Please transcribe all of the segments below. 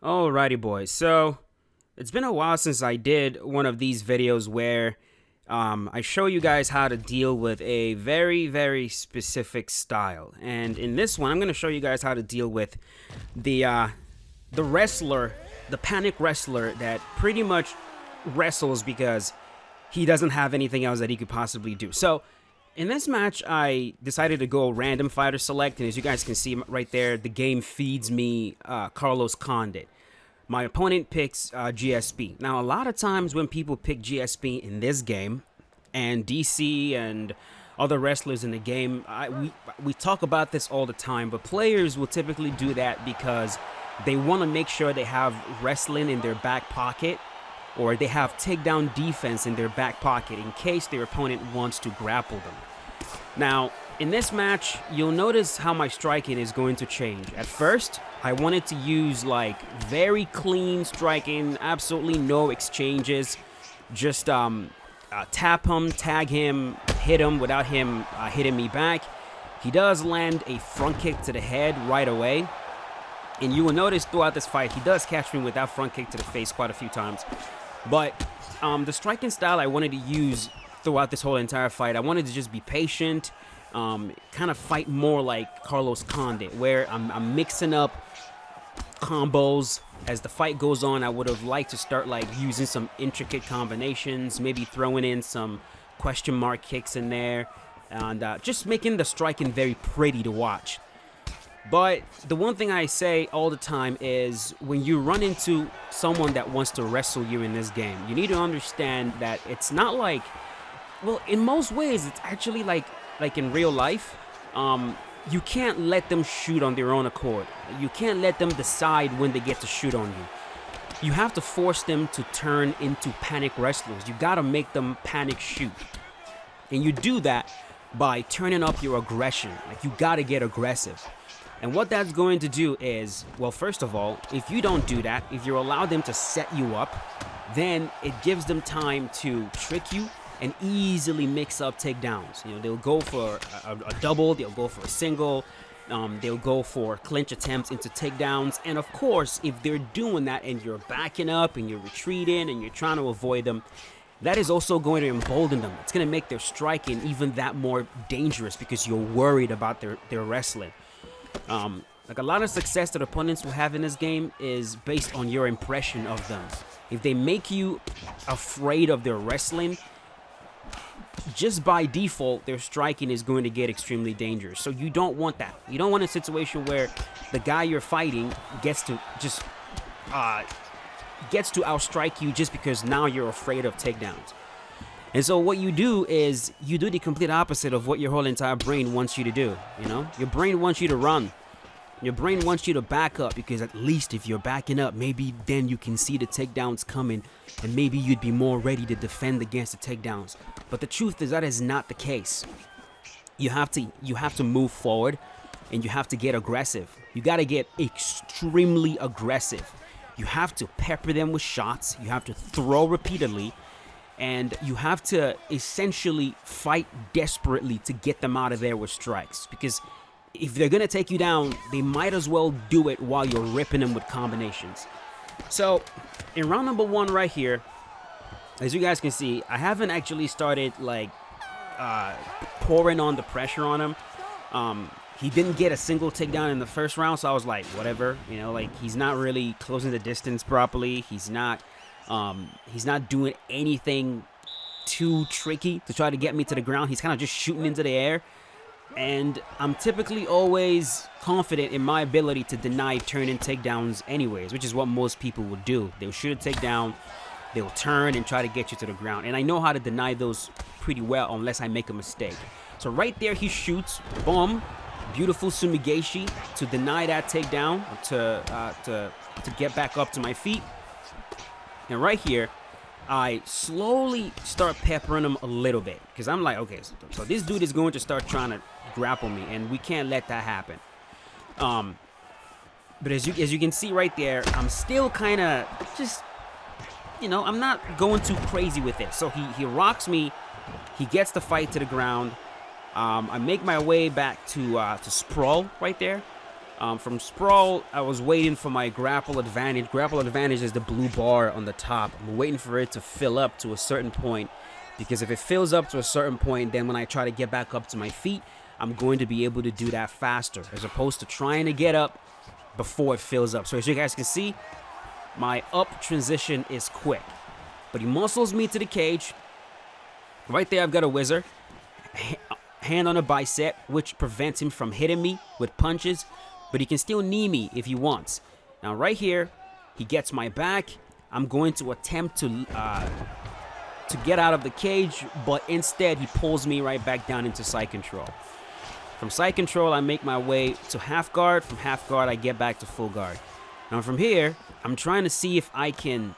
Alrighty, boys. So it's been a while since I did one of these videos where I show you guys how to deal with a very specific style. And in this one, I'm going to show you guys how to deal with the wrestler, the panic wrestler that pretty much wrestles because he doesn't have anything else that he could possibly do. So in this match, I decided to go random fighter select, and as you guys can see right there, the game feeds me Carlos Condit. My opponent picks GSP. Now, a lot of times when people pick GSP in this game, and DC and other wrestlers in the game, we talk about this all the time, but players will typically do that because they want to make sure they have wrestling in their back pocket, or they have takedown defense in their back pocket in case their opponent wants to grapple them. Now, in this match, you'll notice how my striking is going to change. At first, I wanted to use like very clean striking, absolutely no exchanges. Just tap him, tag him, hit him without him hitting me back. He does land a front kick to the head right away. And you will notice throughout this fight, he does catch me with that front kick to the face quite a few times. But the striking style I wanted to use throughout this whole entire fight, I wanted to just be patient, kind of fight more like Carlos Condit, where I'm mixing up combos. As the fight goes on, I would have liked to start like using some intricate combinations, maybe throwing in some question mark kicks in there, and just making the striking very pretty to watch. But the one thing I say all the time is when you run into someone that wants to wrestle you in this game, you need to understand that it's not like, well, in most ways, it's actually like in real life. You can't let them shoot on their own accord. You can't let them decide when they get to shoot on you. You have to force them to turn into panic wrestlers. You gotta make them panic shoot. And you do that by turning up your aggression. Like, you gotta get aggressive. And what that's going to do is, well, first of all, if you don't do that, if you allow them to set you up, then it gives them time to trick you and easily mix up takedowns. You know, they'll go for a double, they'll go for a single, they'll go for clinch attempts into takedowns. And of course, if they're doing that and you're backing up and you're retreating and you're trying to avoid them, that is also going to embolden them. It's going to make their striking even that more dangerous because you're worried about their wrestling. Like, a lot of success that opponents will have in this game is based on your impression of them. If they make you afraid of their wrestling, just by default, their striking is going to get extremely dangerous. So you don't want that. You don't want a situation where the guy you're fighting gets to outstrike you just because now you're afraid of takedowns. And so what you do is you do the complete opposite of what your whole entire brain wants you to do. You know, your brain wants you to run. Your brain wants you to back up because at least if you're backing up, maybe then you can see the takedowns coming and maybe you'd be more ready to defend against the takedowns. But the truth is that is not the case. You have to move forward and you have to get aggressive. You got to get extremely aggressive. You have to pepper them with shots. You have to throw repeatedly. And you have to essentially fight desperately to get them out of there with strikes. Because if they're going to take you down, they might as well do it while you're ripping them with combinations. So, in round number 1 right here, as you guys can see, I haven't actually started, like, pouring on the pressure on him. He didn't get a single takedown in the first round, so I was like, whatever. You know, like, he's not really closing the distance properly. He's not doing anything too tricky to try to get me to the ground. He's kind of just shooting into the air. And I'm typically always confident in my ability to deny turn-in takedowns anyways, which is what most people will do. They'll shoot a takedown, they'll turn and try to get you to the ground. And I know how to deny those pretty well unless I make a mistake. So right there he shoots, boom, beautiful sumigeshi to deny that takedown, to get back up to my feet. And right here, I slowly start peppering him a little bit because I'm like, okay, so this dude is going to start trying to grapple me, and we can't let that happen. But as you can see right there, I'm still kind of just, you know, I'm not going too crazy with it. So he rocks me, he gets the fight to the ground. I make my way back to sprawl right there. From sprawl, I was waiting for my grapple advantage. Grapple advantage is the blue bar on the top. I'm waiting for it to fill up to a certain point, because if it fills up to a certain point, then when I try to get back up to my feet, I'm going to be able to do that faster, as opposed to trying to get up before it fills up. So as you guys can see, my up transition is quick. But he muscles me to the cage. Right there, I've got a wizard. Hand on a bicep, which prevents him from hitting me with punches. But he can still knee me if he wants. Now right here, he gets my back. I'm going to attempt to get out of the cage, but instead he pulls me right back down into side control. From side control, I make my way to half guard. From half guard, I get back to full guard. Now from here, I'm trying to see if I can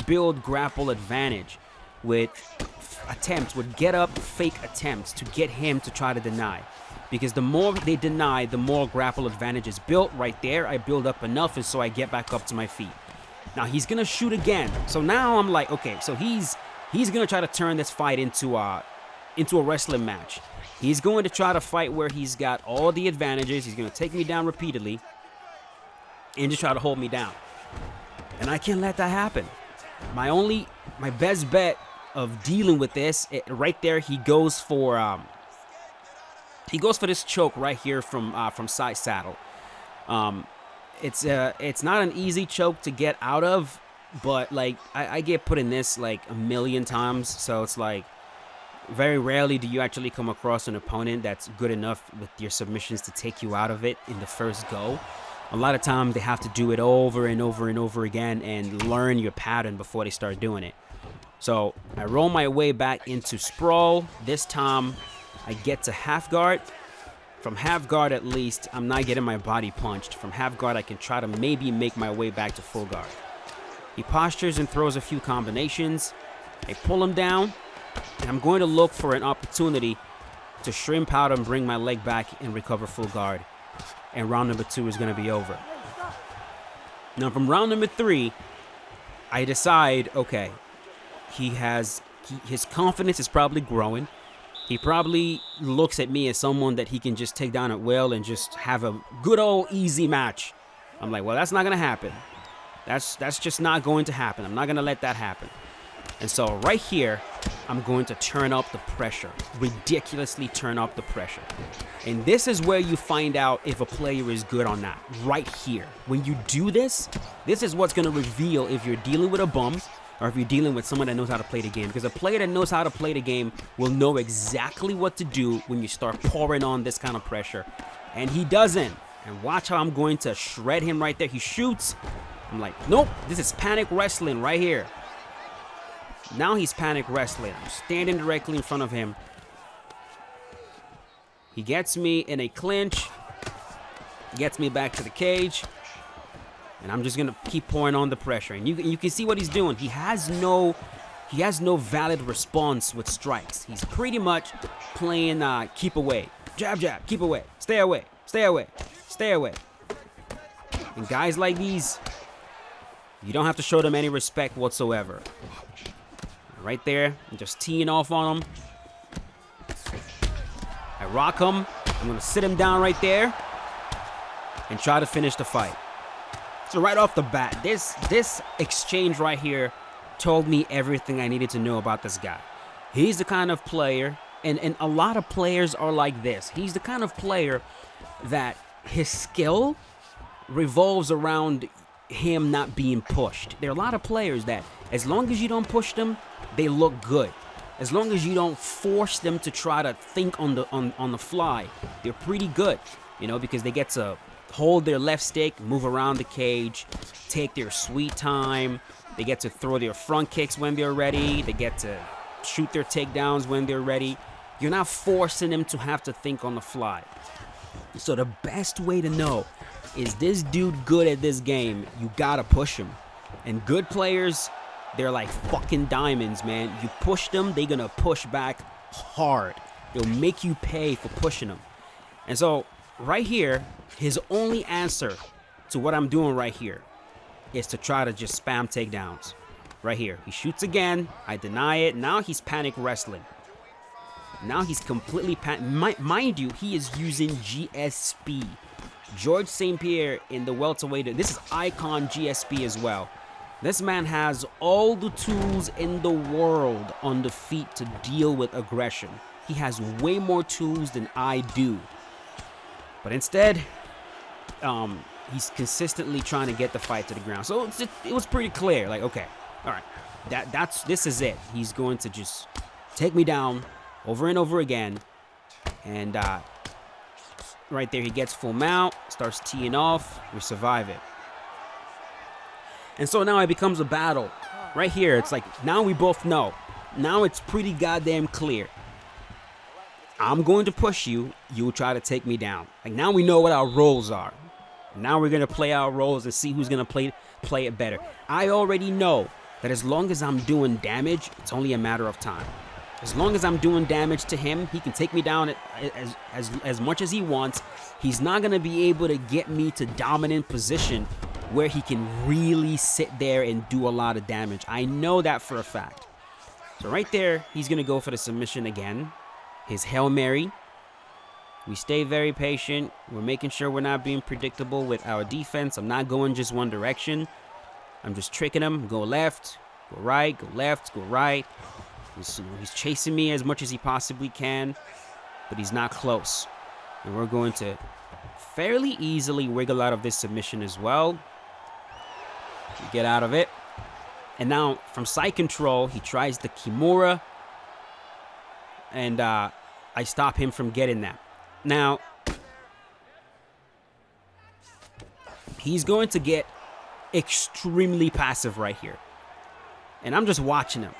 build grapple advantage with attempts, with get up fake attempts to get him to try to deny. Because the more they deny, the more grapple advantage is built. Right there, I build up enough, and so I get back up to my feet. Now he's gonna shoot again. So now I'm like, okay, so he's gonna try to turn this fight into a wrestling match. He's going to try to fight where he's got all the advantages. He's gonna take me down repeatedly and just try to hold me down. And I can't let that happen. My best bet of dealing with this, right there, he goes for this choke right here from side saddle. It's not an easy choke to get out of, but like I get put in this like a million times, so it's like very rarely do you actually come across an opponent that's good enough with your submissions to take you out of it in the first go. A lot of times they have to do it over and over and over again and learn your pattern before they start doing it. So I roll my way back into sprawl. This time I get to half guard. From half guard, at least, I'm not getting my body punched. From half guard, I can try to maybe make my way back to full guard. He postures and throws a few combinations. I pull him down, and I'm going to look for an opportunity to shrimp out and bring my leg back and recover full guard. And round number 2 is going to be over. Now, from round number 3, I decide, okay, his confidence is probably growing. He probably looks at me as someone that he can just take down at will and just have a good old easy match. I'm like, well, that's not going to happen. That's just not going to happen. I'm not going to let that happen. And so right here, I'm going to turn up the pressure, ridiculously turn up the pressure. And this is where you find out if a player is good or not, right here. When you do this, this is what's going to reveal if you're dealing with a bum or if you're dealing with someone that knows how to play the game. Because a player that knows how to play the game will know exactly what to do when you start pouring on this kind of pressure. And he doesn't. And watch how I'm going to shred him right there. He shoots. I'm like, nope, this is panic wrestling right here. Now he's panic wrestling. I'm standing directly in front of him. He gets me in a clinch. Gets me back to the cage. And I'm just going to keep pouring on the pressure. And you can see what he's doing. He has no valid response with strikes. He's pretty much playing keep away. Jab, jab, keep away. Stay away, stay away, stay away. And guys like these, you don't have to show them any respect whatsoever. Right there, I'm just teeing off on him. I rock him. I'm going to sit him down right there and try to finish the fight. So right off the bat, this exchange right here told me everything I needed to know about this guy. He's the kind of player, and a lot of players are like this. He's the kind of player that his skill revolves around him not being pushed. There are a lot of players that as long as you don't push them, they look good. As long as you don't force them to try to think on the fly, they're pretty good, you know, because they get to hold their left stick, move around the cage, take their sweet time. They get to throw their front kicks when they're ready. They get to shoot their takedowns when they're ready. You're not forcing them to have to think on the fly. So the best way to know, is this dude good at this game? You gotta push him. And good players, they're like fucking diamonds, man. You push them, they're gonna push back hard. They'll make you pay for pushing them. And so right here, his only answer to what I'm doing right here is to try to just spam takedowns. Right here, he shoots again. I deny it. Now he's panic wrestling. Now he's completely mind you, he is using GSP George St. Pierre in the welterweight. This is Icon GSP as well. This man has all the tools in the world on the feet to deal with aggression. He has way more tools than I do. But instead, he's consistently trying to get the fight to the ground. So it was pretty clear. Like, okay, all right, this is it. He's going to just take me down over and over again. And right there, he gets full mount, starts teeing off. We survive it. And so now it becomes a battle. Right here, it's like, now we both know. Now it's pretty goddamn clear. I'm going to push you. You'll try to take me down. Like, now we know what our roles are. Now we're going to play our roles and see who's going to play it better. I already know that as long as I'm doing damage, it's only a matter of time. As long as I'm doing damage to him, he can take me down as much as he wants. He's not going to be able to get me to dominant position where he can really sit there and do a lot of damage. I know that for a fact. So right there, he's going to go for the submission again. His Hail Mary. We stay very patient. We're making sure we're not being predictable with our defense. I'm not going just one direction. I'm just tricking him. Go left, go right, go left, go right. He's chasing me as much as he possibly can, but he's not close. And we're going to fairly easily wiggle out of this submission as well. We get out of it. And now from side control, he tries the Kimura. And I stop him from getting that. Now, he's going to get extremely passive right here. And I'm just watching him.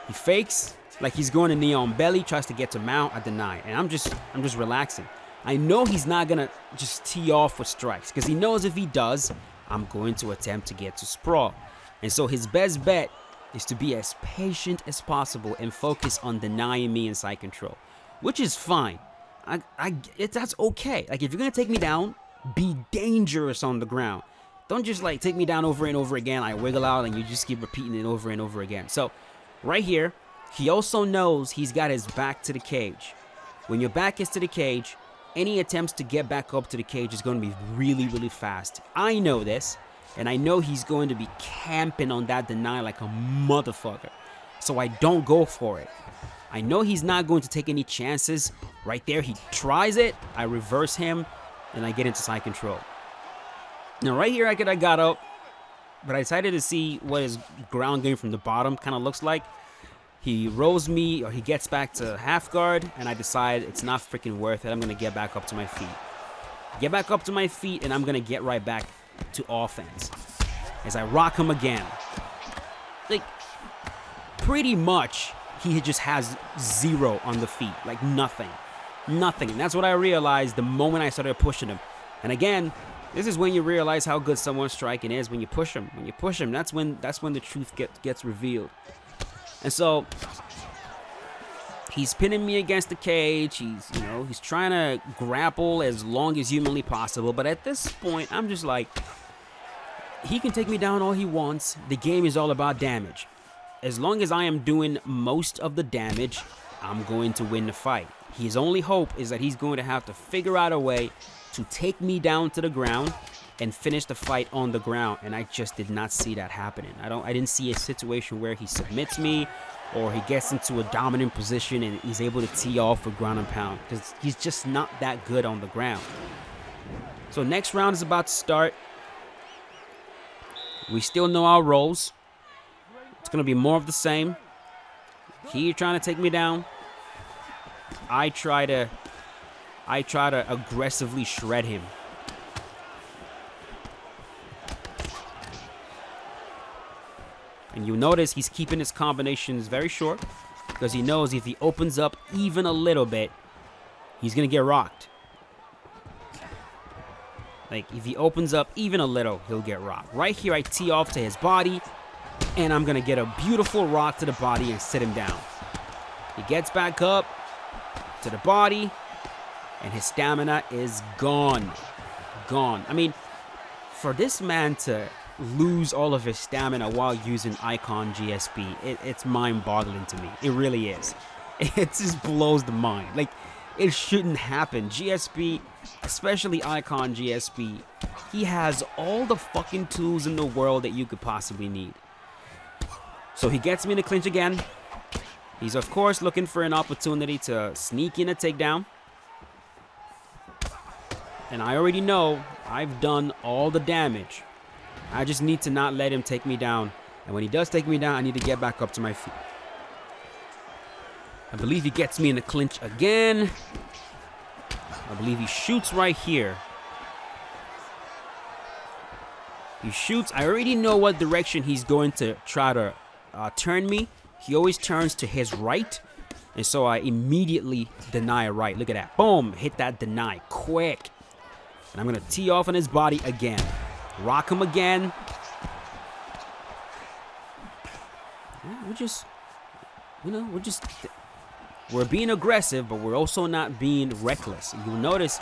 He fakes like he's going to knee on belly, tries to get to mount, I deny. And I'm just relaxing. I know he's not going to just tee off with strikes because he knows if he does, I'm going to attempt to get to sprawl. And so his best bet is to be as patient as possible and focus on denying me inside control, which is fine. That's okay. Like, if you're going to take me down, be dangerous on the ground. Don't just like take me down over and over again. I wiggle out and you just keep repeating it over and over again. So right here, he also knows he's got his back to the cage. When your back is to the cage, any attempts to get back up to the cage is going to be really, really fast. I know this, and I know he's going to be camping on that deny like a motherfucker. So I don't go for it. I know he's not going to take any chances. Right there, he tries it. I reverse him, and I get into side control. Now, right here, I got up, but I decided to see what his ground game from the bottom kind of looks like. He rolls me, or he gets back to half guard, and I decide it's not freaking worth it. I'm going to get back up to my feet. Get back up to my feet, and I'm going to get right back to offense as I rock him again. Like, pretty much, he just has zero on the feet. Like, nothing. Nothing. And that's what I realized the moment I started pushing him. And again, this is when you realize how good someone's striking is, when you push him. When you push him, that's when the truth gets revealed. And so he's pinning me against the cage. He's trying to grapple as long as humanly possible. But at this point, I'm just like, he can take me down all he wants. The game is all about damage. As long as I am doing most of the damage, I'm going to win the fight. His only hope is that he's going to have to figure out a way to take me down to the ground and finish the fight on the ground, and I just did not see that happening. I didn't see a situation where he submits me or he gets into a dominant position and he's able to tee off for ground and pound, because he's just not that good on the ground. So next round is about to start. We still know our roles. It's going to be more of the same. He trying to take me down. I try to aggressively shred him. And you'll notice he's keeping his combinations very short because he knows if he opens up even a little bit, he's going to get rocked. Like, if he opens up even a little, he'll get rocked. Right here, I tee off to his body, and I'm going to get a beautiful rock to the body and sit him down. He gets back up to the body, and his stamina is gone. Gone. I mean, for this man to lose all of his stamina while using Icon GSP, it's mind-boggling to me. It really is. It just blows the mind. Like, It shouldn't happen. GSP, especially Icon GSP, he has all the fucking tools in the world that you could possibly need. So he gets me in the clinch again. He's, of course, looking for an opportunity to sneak in a takedown. And I already know I've done all the damage. I just need to not let him take me down. And when he does take me down, I need to get back up to my feet. I believe he gets me in the clinch again. I believe he shoots right here. He shoots. I already know what direction he's going to try to turn me. He always turns to his right. And so I immediately deny a right. Look at that. Boom. Hit that deny quick. And I'm going to tee off on his body again. Rock him again. Yeah, we're being aggressive, but we're also not being reckless. You'll notice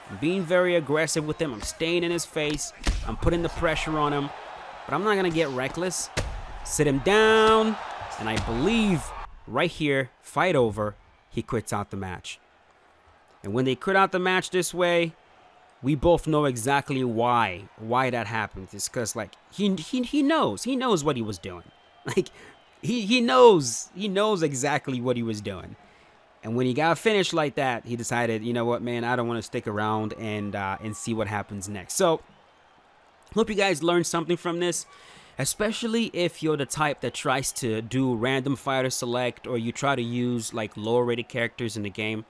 I'm being very aggressive with him. I'm staying in his face. I'm putting the pressure on him, but I'm not going to get reckless. Sit him down, and I believe right here, fight over, he quits out the match. And when they quit out the match this way, we both know exactly why that happened. It's because, like, he knows what he was doing. Like, he knows exactly what he was doing. And when he got finished like that, he decided, you know what, man, I don't want to stick around and see what happens next. So, hope you guys learned something from this, especially if you're the type that tries to do random fighter select, or you try to use like lower rated characters in the game.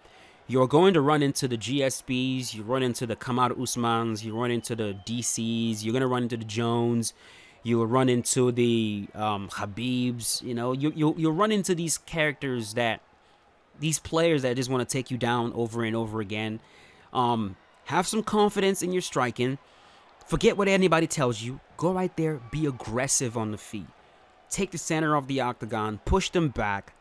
You're going to run into the GSBs, you run into the Kamaru Usmans, you run into the DCs, you're going to run into the Jones, you'll run into the Habibs, you know, you'll run into these characters these players that just want to take you down over and over again. Have some confidence in your striking. Forget what anybody tells you. Go right there, be aggressive on the feet. Take the center of the octagon, push them back.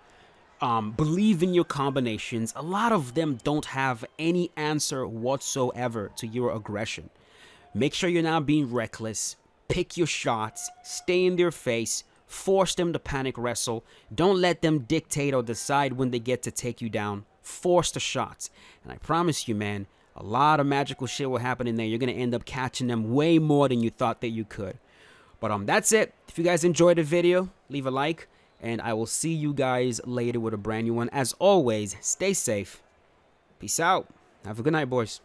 Believe in your combinations. A lot of them don't have any answer whatsoever to your aggression. Make sure you're not being reckless. Pick your shots. Stay in their face. Force them to panic wrestle. Don't let them dictate or decide when they get to take you down. Force the shots. And I promise you, man, a lot of magical shit will happen in there. You're going to end up catching them way more than you thought that you could. But that's it. If you guys enjoyed the video, leave a like. And I will see you guys later with a brand new one. As always, stay safe. Peace out. Have a good night, boys.